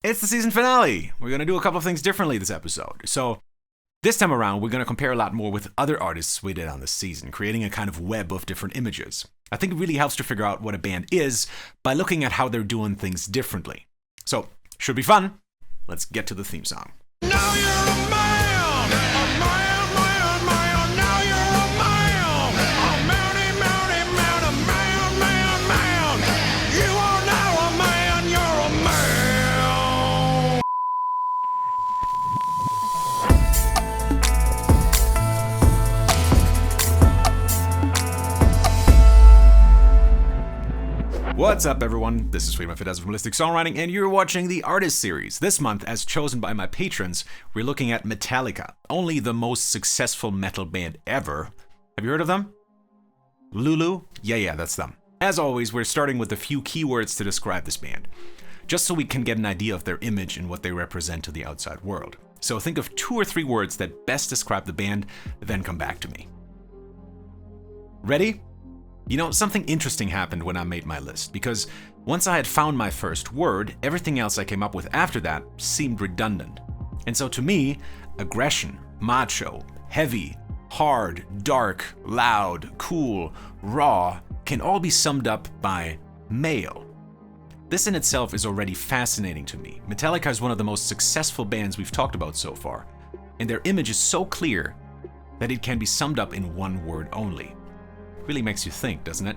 It's the season finale. We're going to do a couple of things differently this episode. So this time around, we're going to compare a lot more with other artists we did on this season, creating a kind of web of different images. I think it really helps to figure out what a band is by looking at how they're doing things differently. So, should be fun. Let's get to the theme song. Now you're a man, a man, man, man. Now you're a man, a man. You are now a man, you're a man. What's up, everyone? This is Friedemann Findeisen from Holistic Songwriting, and you're watching the Artist Series. This month, as chosen by my patrons, we're looking at Metallica, only the most successful metal band ever. Have you heard of them? Lulu? Yeah, that's them. As always, we're starting with a few keywords to describe this band, just so we can get an idea of their image and what they represent to the outside world. So think of 2 or 3 words that best describe the band, then come back to me. Ready? You know, something interesting happened when I made my list, because once I had found my first word, everything else I came up with after that seemed redundant. And so to me, aggression, macho, heavy, hard, dark, loud, cool, raw can all be summed up by male. This in itself is already fascinating to me. Metallica is one of the most successful bands we've talked about so far, and their image is so clear that it can be summed up in one word only. Really makes you think, doesn't it?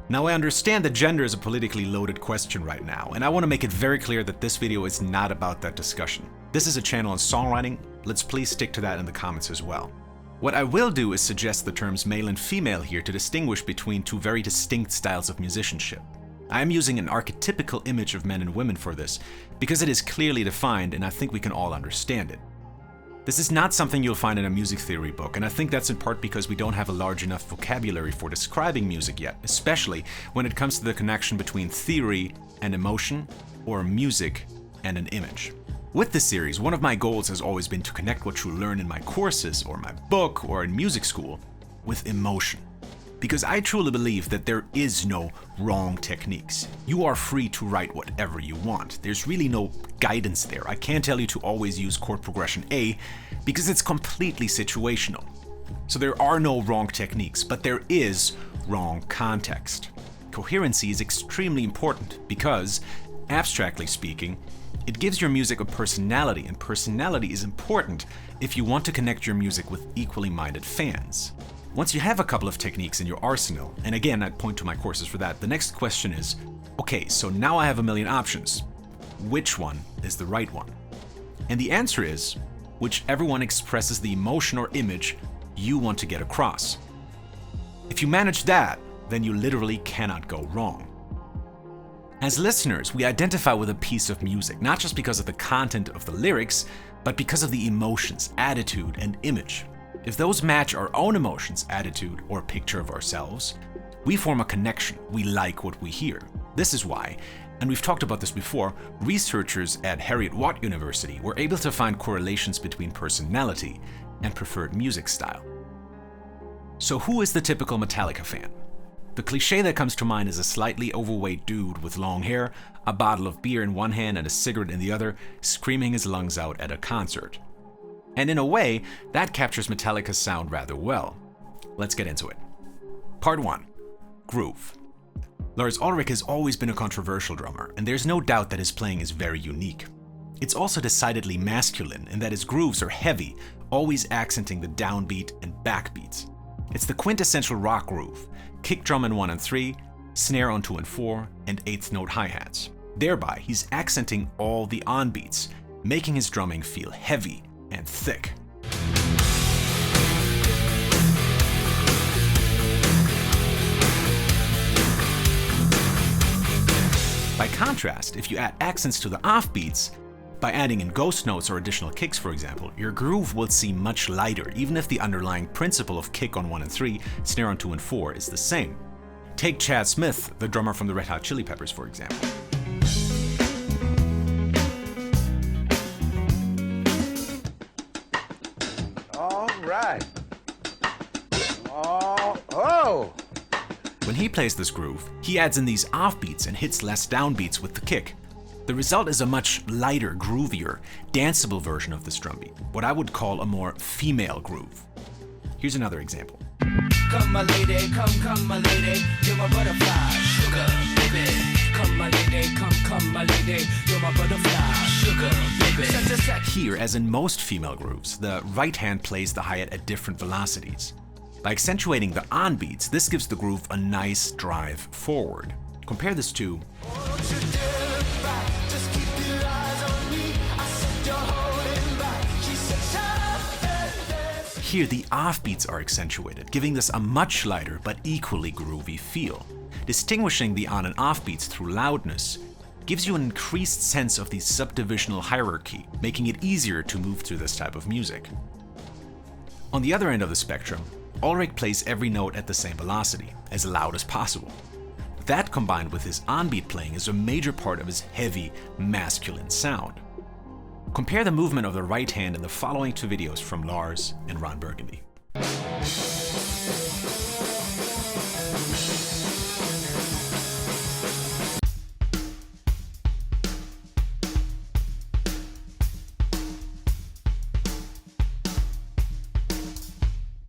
Now, I understand that gender is a politically loaded question right now, and I want to make it very clear that this video is not about that discussion. This is a channel on songwriting. Let's please stick to that in the comments as well. What I will do is suggest the terms male and female here to distinguish between 2 very distinct styles of musicianship. I am using an archetypical image of men and women for this, because it is clearly defined and I think we can all understand it. This is not something you'll find in a music theory book, and I think that's in part because we don't have a large enough vocabulary for describing music yet, especially when it comes to the connection between theory and emotion, or music and an image. With this series, one of my goals has always been to connect what you learn in my courses, or my book, or in music school, with emotion. Because I truly believe that there is no wrong techniques. You are free to write whatever you want. There's really no guidance there. I can't tell you to always use chord progression A because it's completely situational. So there are no wrong techniques, but there is wrong context. Coherency is extremely important because, abstractly speaking, it gives your music a personality, and personality is important if you want to connect your music with equally minded fans. Once you have a couple of techniques in your arsenal, and again, I'd point to my courses for that, the next question is, okay, so now I have a million options. Which one is the right one? And the answer is, whichever one expresses the emotion or image you want to get across. If you manage that, then you literally cannot go wrong. As listeners, we identify with a piece of music, not just because of the content of the lyrics, but because of the emotions, attitude, and image. If those match our own emotions, attitude, or picture of ourselves, we form a connection. We like what we hear. This is why, and we've talked about this before, researchers at Heriot-Watt University were able to find correlations between personality and preferred music style. So who is the typical Metallica fan? The cliche that comes to mind is a slightly overweight dude with long hair, a bottle of beer in one hand and a cigarette in the other, screaming his lungs out at a concert. And in a way, that captures Metallica's sound rather well. Let's get into it. Part 1. Groove. Lars Ulrich has always been a controversial drummer, and there's no doubt that his playing is very unique. It's also decidedly masculine in that his grooves are heavy, always accenting the downbeat and backbeats. It's the quintessential rock groove, kick drum in 1 and 3, snare on 2 and 4, and 8th note hi-hats. Thereby, he's accenting all the onbeats, making his drumming feel heavy and thick. By contrast, if you add accents to the offbeats, by adding in ghost notes or additional kicks, for example, your groove will seem much lighter, even if the underlying principle of kick on 1 and 3, snare on 2 and 4 is the same. Take Chad Smith, the drummer from the Red Hot Chili Peppers, for example. Right. Oh! When he plays this groove, he adds in these offbeats and hits less downbeats with the kick. The result is a much lighter, groovier, danceable version of this drum beat, what I would call a more female groove. Here's another example. Come my lady, come my lady, you're my butterfly, sugar, baby. Come my lady, come my lady, you're my butterfly, sugar, baby. Here, as in most female grooves, the right hand plays the hi-hat at different velocities. By accentuating the on beats, this gives the groove a nice drive forward. Compare this to here, the offbeats are accentuated, giving this a much lighter but equally groovy feel. Distinguishing the on and off beats through loudness gives you an increased sense of the subdivisional hierarchy, making it easier to move through this type of music. On the other end of the spectrum, Ulrich plays every note at the same velocity, as loud as possible. That combined with his on-beat playing is a major part of his heavy, masculine sound. Compare the movement of the right hand in the following two videos from Lars and Ron Burgundy.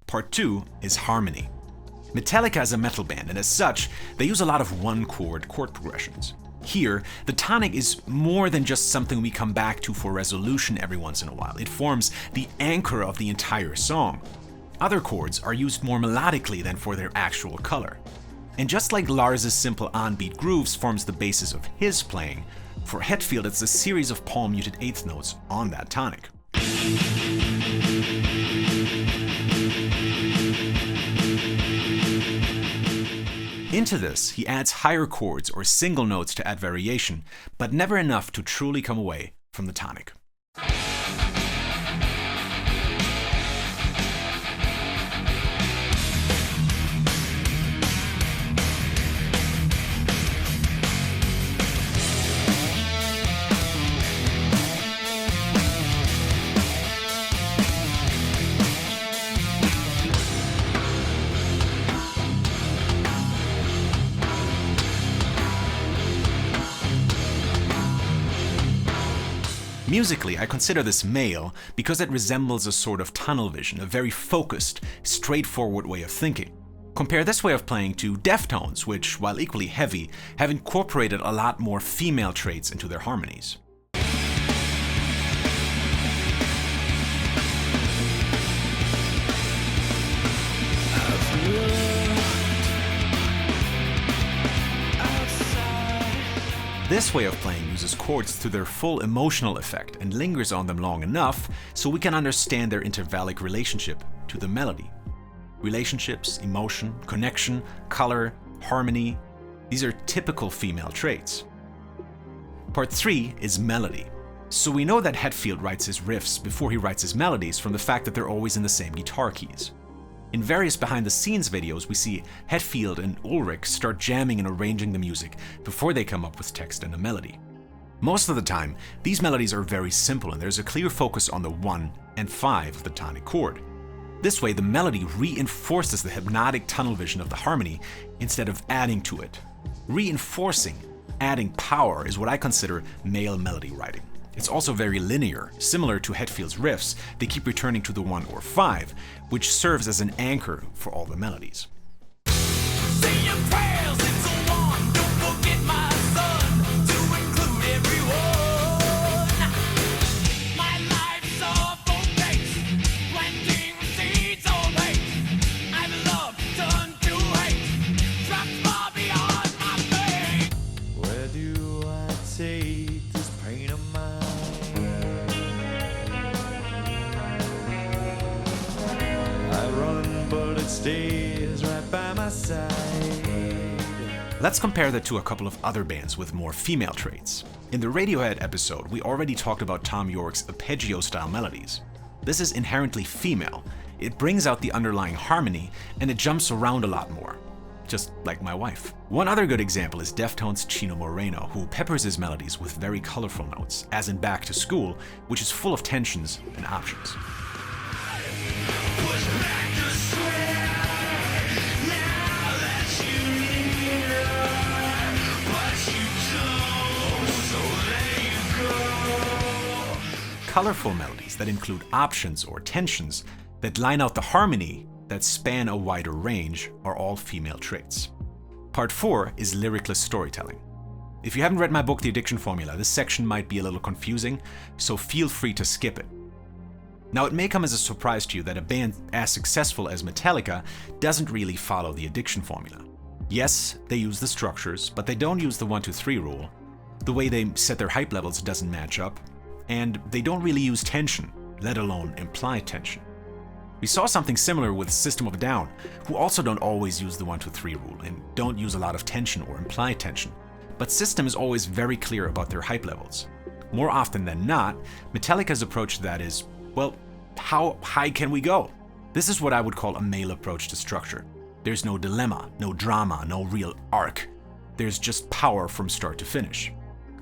Part 2 is harmony. Metallica is a metal band, and as such, they use a lot of one-chord chord progressions. Here, the tonic is more than just something we come back to for resolution every once in a while. It forms the anchor of the entire song. Other chords are used more melodically than for their actual color. And just like Lars' simple on-beat grooves forms the basis of his playing, for Hetfield it's a series of palm-muted eighth notes on that tonic. Into this, he adds higher chords or single notes to add variation, but never enough to truly come away from the tonic. Musically, I consider this male because it resembles a sort of tunnel vision, a very focused, straightforward way of thinking. Compare this way of playing to Deftones, which, while equally heavy, have incorporated a lot more female traits into their harmonies. This way of playing uses chords to their full emotional effect and lingers on them long enough so we can understand their intervallic relationship to the melody. Relationships, emotion, connection, color, harmony, these are typical female traits. Part 3 is melody. So we know that Hetfield writes his riffs before he writes his melodies from the fact that they're always in the same guitar keys. In various behind-the-scenes videos, we see Hetfield and Ulrich start jamming and arranging the music before they come up with text and a melody. Most of the time, these melodies are very simple and there's a clear focus on the 1 and 5 of the tonic chord. This way, the melody reinforces the hypnotic tunnel vision of the harmony instead of adding to it. Reinforcing, adding power is what I consider male melody writing. It's also very linear, similar to Hetfield's riffs. They keep returning to the 1 or 5, which serves as an anchor for all the melodies. Say your prayers, it's a one. Don't forget, my son, to include everyone. My life's a focus, planting seeds of hate. I've loved, turned to hate, dropped far beyond my fate. Where do I take this pain of mine? I run, but it stays right by my side. Let's compare that to a couple of other bands with more female traits. In the Radiohead episode, we already talked about Thom Yorke's arpeggio-style melodies. This is inherently female. It brings out the underlying harmony, and it jumps around a lot more. Just like my wife. One other good example is Deftones' Chino Moreno, who peppers his melodies with very colorful notes, as in Back to School, which is full of tensions and options. colorful melodies that include options or tensions that line out the harmony that span a wider range are all female traits. Part 4 is lyricless storytelling. If you haven't read my book, The Addiction Formula, this section might be a little confusing, so feel free to skip it. Now, it may come as a surprise to you that a band as successful as Metallica doesn't really follow the addiction formula. Yes, they use the structures, but they don't use the 1-2-3 rule. The way they set their hype levels doesn't match up, and they don't really use tension, let alone imply tension. We saw something similar with System of a Down, who also don't always use the 1-2-3 rule and don't use a lot of tension or imply tension. But System is always very clear about their hype levels. More often than not, Metallica's approach to that is, well, how high can we go? This is what I would call a male approach to structure. There's no dilemma, no drama, no real arc. There's just power from start to finish.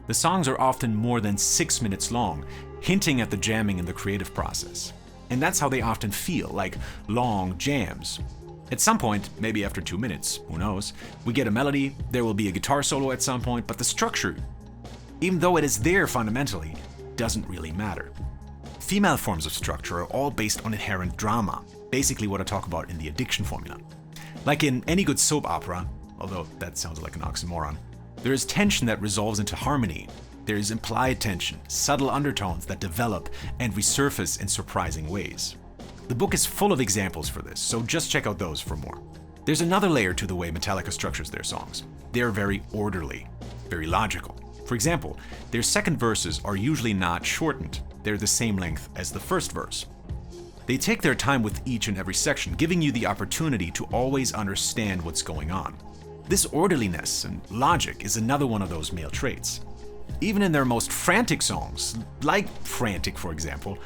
The songs are often more than 6 minutes long, hinting at the jamming in the creative process. And that's how they often feel, like long jams. At some point, maybe after 2 minutes, who knows, we get a melody, there will be a guitar solo at some point, but the structure, even though it is there fundamentally, doesn't really matter. Female forms of structure are all based on inherent drama, basically what I talk about in the addiction formula. Like in any good soap opera, although that sounds like an oxymoron, there is tension that resolves into harmony. There is implied tension, subtle undertones that develop and resurface in surprising ways. The book is full of examples for this, so just check out those for more. There's another layer to the way Metallica structures their songs. They're very orderly, very logical. For example, their second verses are usually not shortened. They're the same length as the first verse. They take their time with each and every section, giving you the opportunity to always understand what's going on. This orderliness and logic is another one of those male traits. Even in their most frantic songs, like Frantic for example,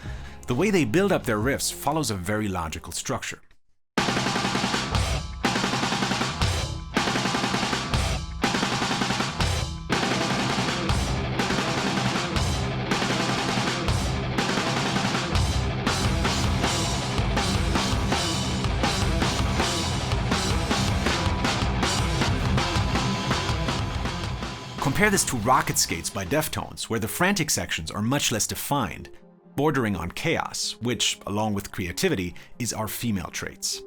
the way they build up their riffs follows a very logical structure. Compare this to Rocket Skates by Deftones, where the frantic sections are much less defined, bordering on chaos, which, along with creativity, is our female traits.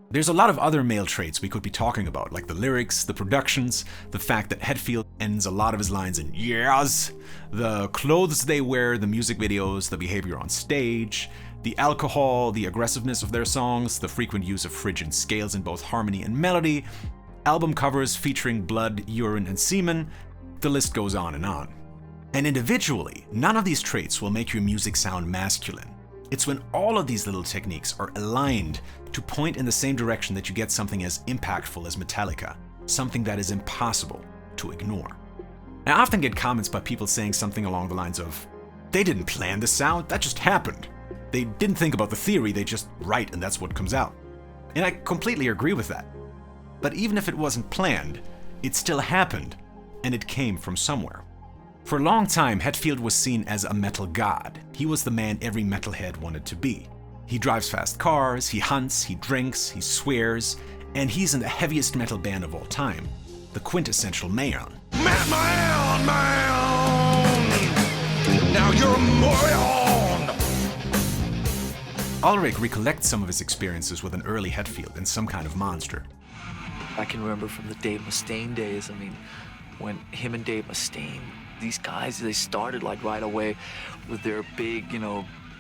There's a lot of other male traits we could be talking about, like the lyrics, the productions, the fact that Hetfield ends a lot of his lines in "yes", the clothes they wear, the music videos, the behavior on stage, the alcohol, the aggressiveness of their songs, the frequent use of frigid scales in both harmony and melody, album covers featuring blood, urine, and semen. The list goes on. And individually, none of these traits will make your music sound masculine. It's when all of these little techniques are aligned to point in the same direction that you get something as impactful as Metallica, something that is impossible to ignore. I often get comments by people saying something along the lines of, "They didn't plan the sound, that just happened. They didn't think about the theory, they just write and that's what comes out." And I completely agree with that. But even if it wasn't planned, it still happened, and it came from somewhere. For a long time, Hetfield was seen as a metal god. He was the man every metalhead wanted to be. He drives fast cars, he hunts, he drinks, he swears, and he's in the heaviest metal band of all time, the quintessential man. Man, now you're a moron. Ulrich recollects some of his experiences with an early Hetfield and some kind of monster. I can remember from the Dave Mustaine days, when him and Dave Mustaine, these guys, they started like right away with their big,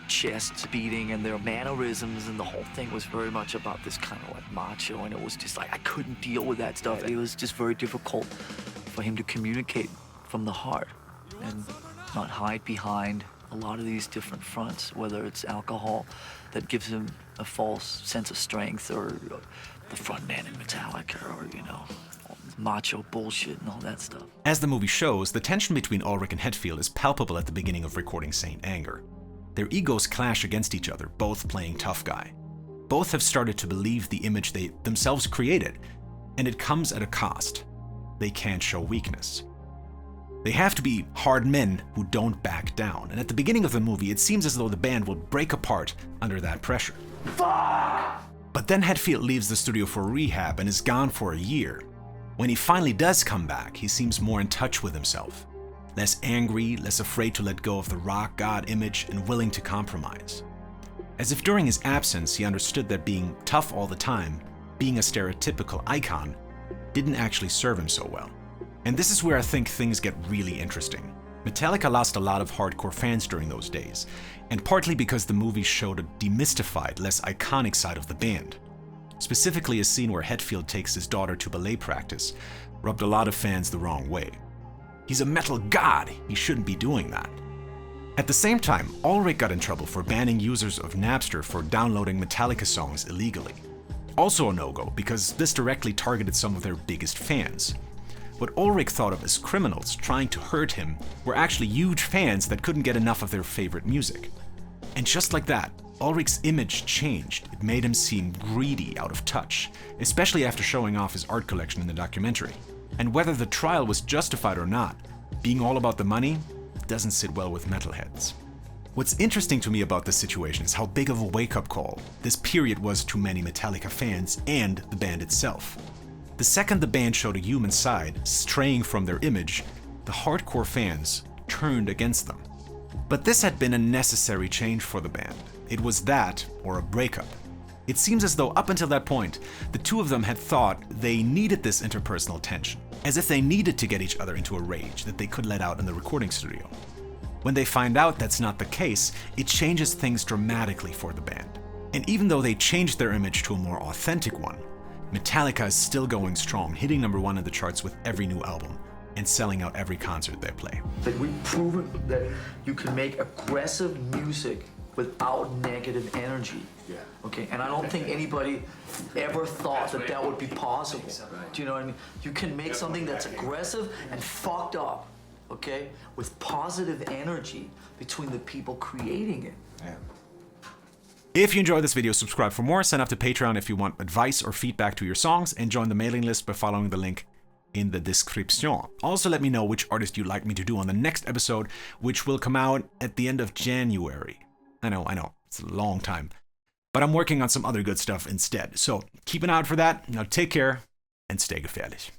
chests beating and their mannerisms, and the whole thing was very much about this kind of like macho, and it was just like I couldn't deal with that stuff. It was just very difficult for him to communicate from the heart and not hide behind a lot of these different fronts, whether it's alcohol that gives him a false sense of strength, or the front man in Metallica, or macho bullshit and all that stuff. As the movie shows, the tension between Ulrich and Hetfield is palpable at the beginning of recording Saint Anger. Their egos clash against each other, both playing tough guy. Both have started to believe the image they themselves created, and it comes at a cost. They can't show weakness. They have to be hard men who don't back down, and at the beginning of the movie, it seems as though the band will break apart under that pressure. Fuck! But then Hetfield leaves the studio for rehab and is gone for a year. When he finally does come back, he seems more in touch with himself. less angry, less afraid to let go of the rock god image, and willing to compromise. As if during his absence he understood that being tough all the time, being a stereotypical icon, didn't actually serve him so well. And this is where I think things get really interesting. Metallica lost a lot of hardcore fans during those days, and partly because the movie showed a demystified, less iconic side of the band. Specifically, a scene where Hetfield takes his daughter to ballet practice rubbed a lot of fans the wrong way. He's a metal god, he shouldn't be doing that. At the same time, Ulrich got in trouble for banning users of Napster for downloading Metallica songs illegally. Also a no-go, because this directly targeted some of their biggest fans. What Ulrich thought of as criminals trying to hurt him were actually huge fans that couldn't get enough of their favorite music. And just like that, Ulrich's image changed. It made him seem greedy, out of touch, especially after showing off his art collection in the documentary. And whether the trial was justified or not, being all about the money doesn't sit well with metalheads. What's interesting to me about this situation is how big of a wake-up call this period was to many Metallica fans and the band itself. The second the band showed a human side, straying from their image, the hardcore fans turned against them. But this had been a necessary change for the band. It was that or a breakup. It seems as though up until that point, the two of them had thought they needed this interpersonal tension, as if they needed to get each other into a rage that they could let out in the recording studio. When they find out that's not the case, it changes things dramatically for the band. And even though they changed their image to a more authentic one, Metallica is still going strong, hitting #1 in the charts with every new album, and selling out every concert they play. Like, we've proven that you can make aggressive music without negative energy. Yeah. Okay, and I don't think anybody ever thought that that would be possible. Do you know what I mean? You can make something that's aggressive and fucked up, okay, with positive energy between the people creating it. Yeah. If you enjoyed this video, subscribe for more, sign up to Patreon if you want advice or feedback to your songs, and join the mailing list by following the link in the description. Also, let me know which artist you'd like me to do on the next episode, which will come out at the end of January. I know, it's a long time. But I'm working on some other good stuff instead. So keep an eye out for that. Now take care and stay gefährlich.